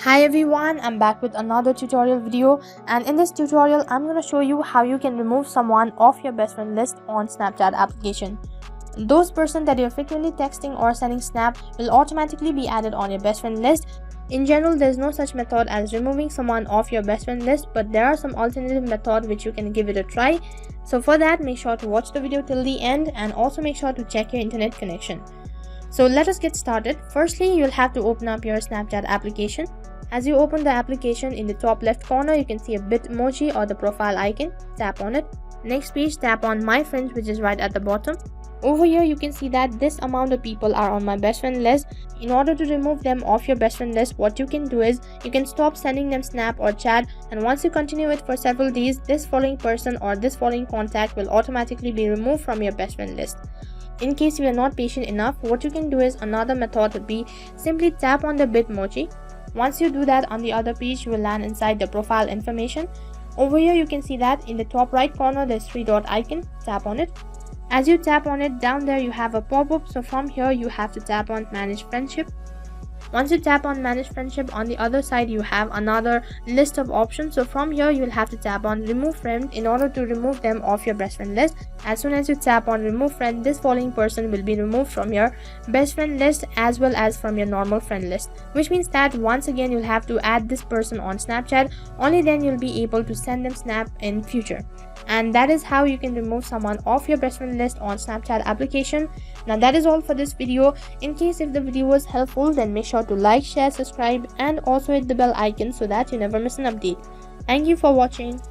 Hi everyone, I'm back with another tutorial video, and in this tutorial I'm going to show you how you can remove someone off your best friend list on Snapchat application. Those person that you're frequently texting or sending snap will automatically be added on your best friend list. In general, there's no such method as removing someone off your best friend list, but there are some alternative methods which you can give it a try. So for that, make sure to watch the video till the end and also make sure to check your internet connection. So let us get started. Firstly, you'll have to open up your Snapchat application. As you open the application, in the top left corner, you can see a bit emoji or the profile icon. Tap on it. Next page, tap on My Friends, which is right at the bottom. Over here, you can see that this amount of people are on my best friend list. In order to remove them off your best friend list, what you can do is you can stop sending them snap or chat, and once you continue it for several days, this following person or this following contact will automatically be removed from your best friend list. In case you are not patient enough, what you can do is another method would be simply tap on the Bitmoji. Once you do that, on the other page you will land inside the profile information. Over here you can see that in the top right corner there's 3 dot icon. Tap on it. As you tap on it, down there you have a pop-up, so from here you have to tap on Manage Friendship. Once you tap on Manage Friendship, on the other side you have another list of options, so from here you'll have to tap on Remove Friend in order to remove them off your best friend list. As soon as you tap on Remove Friend, this following person will be removed from your best friend list as well as from your normal friend list, which means that once again you'll have to add this person on Snapchat. Only then you'll be able to send them snap in future. And that is how you can remove someone off your best friend list on Snapchat application. Now that is all for this video. In case if the video was helpful, then make sure to like, share, subscribe and also hit the bell icon so that you never miss an update. Thank you for watching.